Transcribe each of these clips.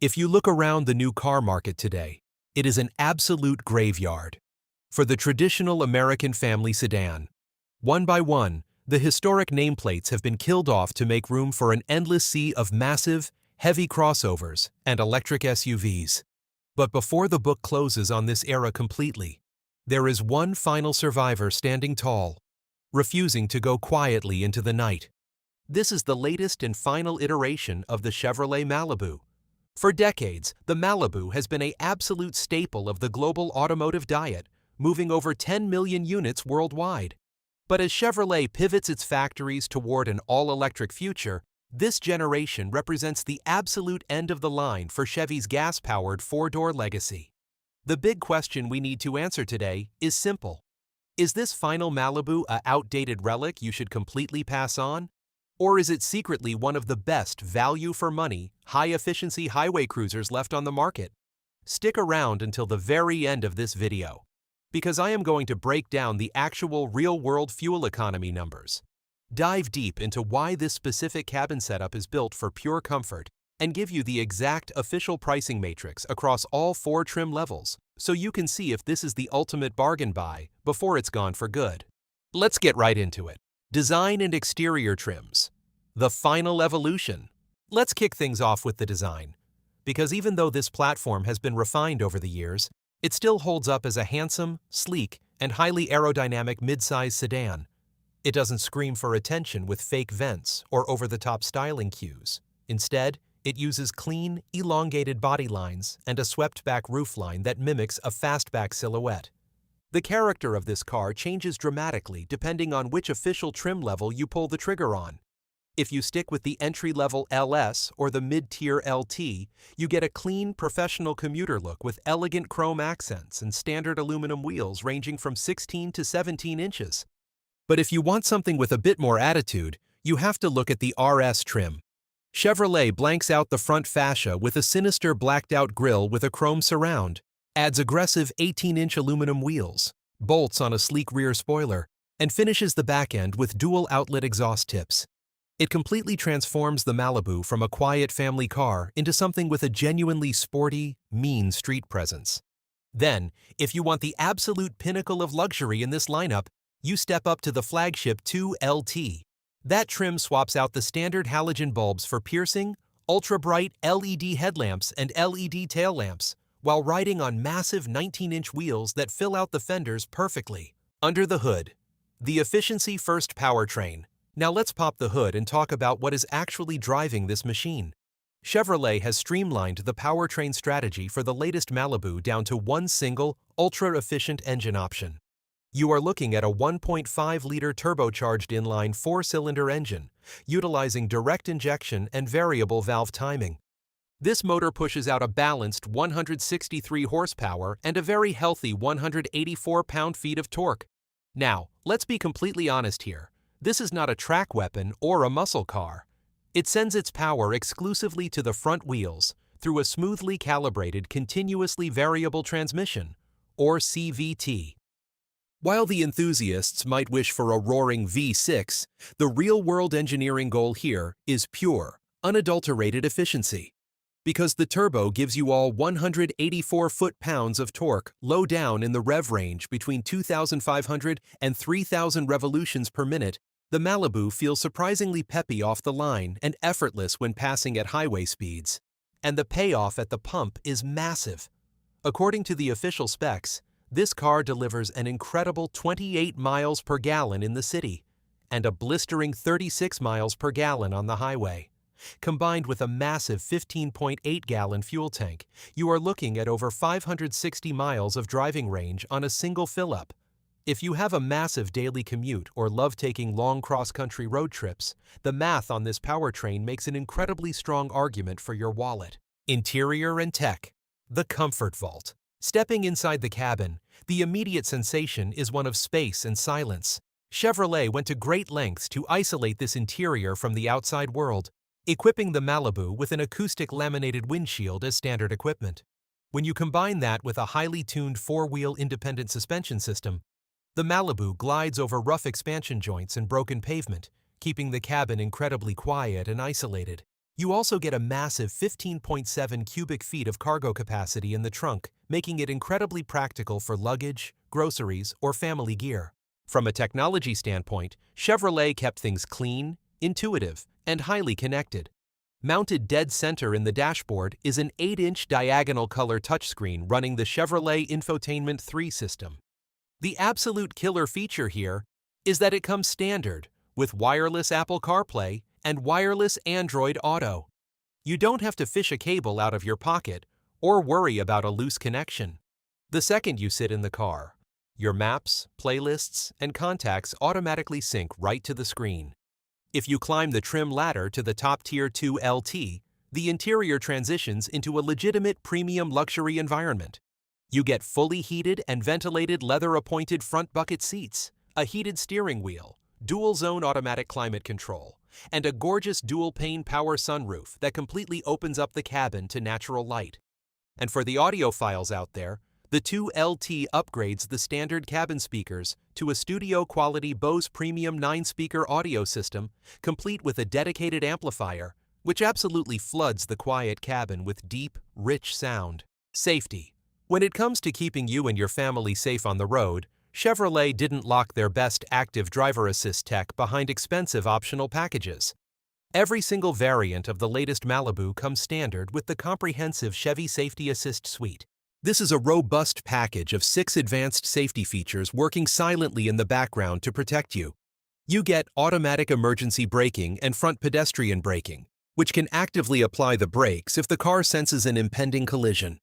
If you look around the new car market today, it is an absolute graveyard. For the traditional American family sedan, one by one, the historic nameplates have been killed off to make room for an endless sea of massive, heavy crossovers and electric SUVs. But before the book closes on this era completely, there is one final survivor standing tall, refusing to go quietly into the night. This is the latest and final iteration of the Chevrolet Malibu. For decades, the Malibu has been an absolute staple of the global automotive diet, moving over 10 million units worldwide. But as Chevrolet pivots its factories toward an all-electric future, this generation represents the absolute end of the line for Chevy's gas-powered four-door legacy. The big question we need to answer today is simple. Is this final Malibu an outdated relic you should completely pass on? Or is it secretly one of the best value-for-money, high-efficiency highway cruisers left on the market? Stick around until the very end of this video, because I am going to break down the actual real-world fuel economy numbers, dive deep into why this specific cabin setup is built for pure comfort, and give you the exact official pricing matrix across all 4 trim levels, so you can see if this is the ultimate bargain buy before it's gone for good. Let's get right into it. Design and exterior trims. The final evolution. Let's kick things off with the design, because even though this platform has been refined over the years, it still holds up as a handsome, sleek, and highly aerodynamic mid-size sedan. It doesn't scream for attention with fake vents or over-the-top styling cues. Instead, it uses clean, elongated body lines and a swept-back roofline that mimics a fastback silhouette. The character of this car changes dramatically depending on which official trim level you pull the trigger on. If you stick with the entry-level LS or the mid-tier LT, you get a clean, professional commuter look with elegant chrome accents and standard aluminum wheels ranging from 16 to 17 inches. But if you want something with a bit more attitude, you have to look at the RS trim. Chevrolet blanks out the front fascia with a sinister blacked-out grille with a chrome surround, adds aggressive 18-inch aluminum wheels, bolts on a sleek rear spoiler, and finishes the back end with dual-outlet exhaust tips. It completely transforms the Malibu from a quiet family car into something with a genuinely sporty, mean street presence. Then, if you want the absolute pinnacle of luxury in this lineup, you step up to the flagship 2LT. That trim swaps out the standard halogen bulbs for piercing, ultra-bright LED headlamps and LED tail lamps, while riding on massive 19-inch wheels that fill out the fenders perfectly. Under the hood, the efficiency-first powertrain. Now let's pop the hood and talk about what is actually driving this machine. Chevrolet has streamlined the powertrain strategy for the latest Malibu down to one single, ultra-efficient engine option. You are looking at a 1.5-liter turbocharged inline 4-cylinder engine, utilizing direct injection and variable valve timing. This motor pushes out a balanced 163 horsepower and a very healthy 184 pound-feet of torque. Now, let's be completely honest here. This is not a track weapon or a muscle car. It sends its power exclusively to the front wheels through a smoothly calibrated continuously variable transmission, or CVT. While the enthusiasts might wish for a roaring V6, the real-world engineering goal here is pure, unadulterated efficiency. Because the turbo gives you all 184 foot-pounds of torque low down in the rev range between 2,500 and 3,000 revolutions per minute, the Malibu feels surprisingly peppy off the line and effortless when passing at highway speeds. And the payoff at the pump is massive. According to the official specs, this car delivers an incredible 28 miles per gallon in the city and a blistering 36 miles per gallon on the highway. Combined with a massive 15.8-gallon fuel tank, you are looking at over 560 miles of driving range on a single fill-up. If you have a massive daily commute or love taking long cross-country road trips, the math on this powertrain makes an incredibly strong argument for your wallet. Interior and tech. The Comfort Vault. Stepping inside the cabin, the immediate sensation is one of space and silence. Chevrolet went to great lengths to isolate this interior from the outside world, equipping the Malibu with an acoustic laminated windshield as standard equipment. When you combine that with a highly tuned 4-wheel independent suspension system, the Malibu glides over rough expansion joints and broken pavement, keeping the cabin incredibly quiet and isolated. You also get a massive 15.7 cubic feet of cargo capacity in the trunk, making it incredibly practical for luggage, groceries, or family gear. From a technology standpoint, Chevrolet kept things clean, intuitive, and highly connected. Mounted dead center in the dashboard is an 8-inch diagonal color touchscreen running the Chevrolet Infotainment 3 system. The absolute killer feature here is that it comes standard with wireless Apple CarPlay and wireless Android Auto. You don't have to fish a cable out of your pocket or worry about a loose connection. The second you sit in the car, your maps, playlists, and contacts automatically sync right to the screen. If you climb the trim ladder to the top Tier 2 LT, the interior transitions into a legitimate premium luxury environment. You get fully heated and ventilated leather-appointed front bucket seats, a heated steering wheel, dual-zone automatic climate control, and a gorgeous dual-pane power sunroof that completely opens up the cabin to natural light. And for the audiophiles out there, the 2LT upgrades the standard cabin speakers to a studio-quality Bose Premium 9-speaker audio system, complete with a dedicated amplifier, which absolutely floods the quiet cabin with deep, rich sound. Safety. When it comes to keeping you and your family safe on the road, Chevrolet didn't lock their best active driver assist tech behind expensive optional packages. Every single variant of the latest Malibu comes standard with the comprehensive Chevy Safety Assist Suite. This is a robust package of 6 advanced safety features working silently in the background to protect you. You get automatic emergency braking and front pedestrian braking, which can actively apply the brakes if the car senses an impending collision.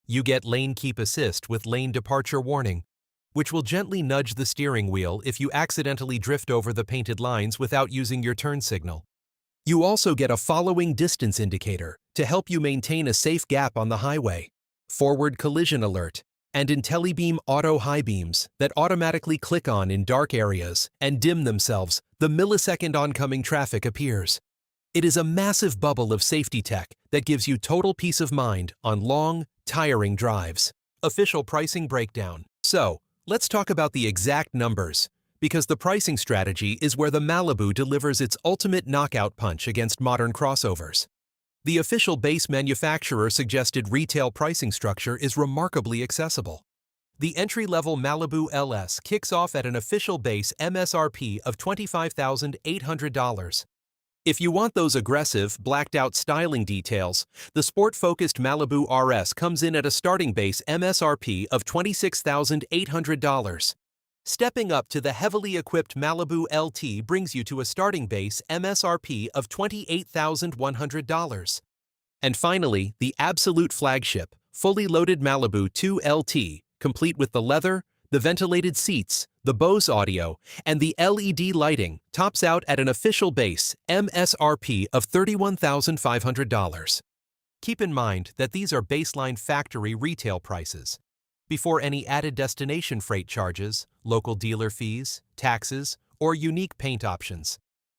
You get lane keep assist with lane departure warning, which will gently nudge the steering wheel if you accidentally drift over the painted lines without using your turn signal. You also get a following distance indicator to help you maintain a safe gap on the highway, forward collision alert, and IntelliBeam auto high beams that automatically click on in dark areas and dim themselves the millisecond oncoming traffic appears. It is a massive bubble of safety tech that gives you total peace of mind on long, tiring drives. Official pricing breakdown. So, let's talk about the exact numbers, because the pricing strategy is where the Malibu delivers its ultimate knockout punch against modern crossovers. The official base manufacturer suggested retail pricing structure is remarkably accessible. The entry-level Malibu LS kicks off at an official base MSRP of $25,800. If you want those aggressive, blacked-out styling details, the sport-focused Malibu RS comes in at a starting base MSRP of $26,800. Stepping up to the heavily equipped Malibu LT brings you to a starting base MSRP of $28,100. And finally, the absolute flagship, fully loaded Malibu 2 LT, complete with the leather, the ventilated seats, the Bose audio, and the LED lighting, tops out at an official base MSRP of $31,500. Keep in mind that these are baseline factory retail prices, before any added destination freight charges, local dealer fees, taxes, or unique paint options.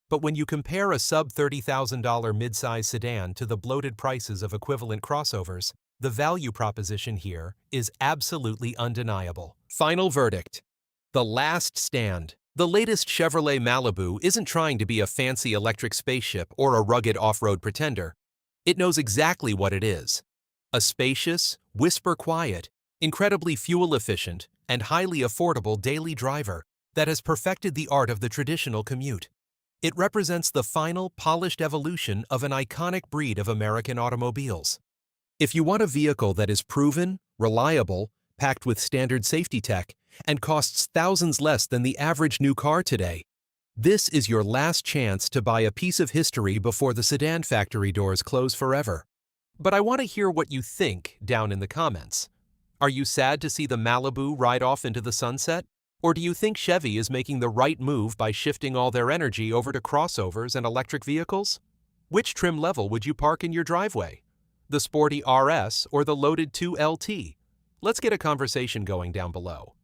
But when you compare a sub-$30,000 midsize sedan to the bloated prices of equivalent crossovers, the value proposition here is absolutely undeniable. Final verdict. The last stand. The latest Chevrolet Malibu isn't trying to be a fancy electric spaceship or a rugged off-road pretender. It knows exactly what it is. A spacious, whisper-quiet, incredibly fuel-efficient, and highly affordable daily driver that has perfected the art of the traditional commute. It represents the final, polished evolution of an iconic breed of American automobiles. If you want a vehicle that is proven, reliable, packed with standard safety tech, and costs thousands less than the average new car today, this is your last chance to buy a piece of history before the sedan factory doors close forever. But I want to hear what you think down in the comments. Are you sad to see the Malibu ride off into the sunset? Or do you think Chevy is making the right move by shifting all their energy over to crossovers and electric vehicles? Which trim level would you park in your driveway? The sporty RS or the loaded 2LT? Let's get a conversation going down below.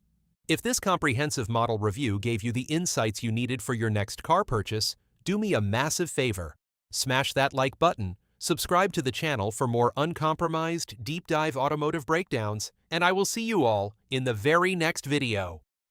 If this comprehensive model review gave you the insights you needed for your next car purchase, do me a massive favor. Smash that like button, subscribe to the channel for more uncompromised, deep dive automotive breakdowns, and I will see you all in the very next video.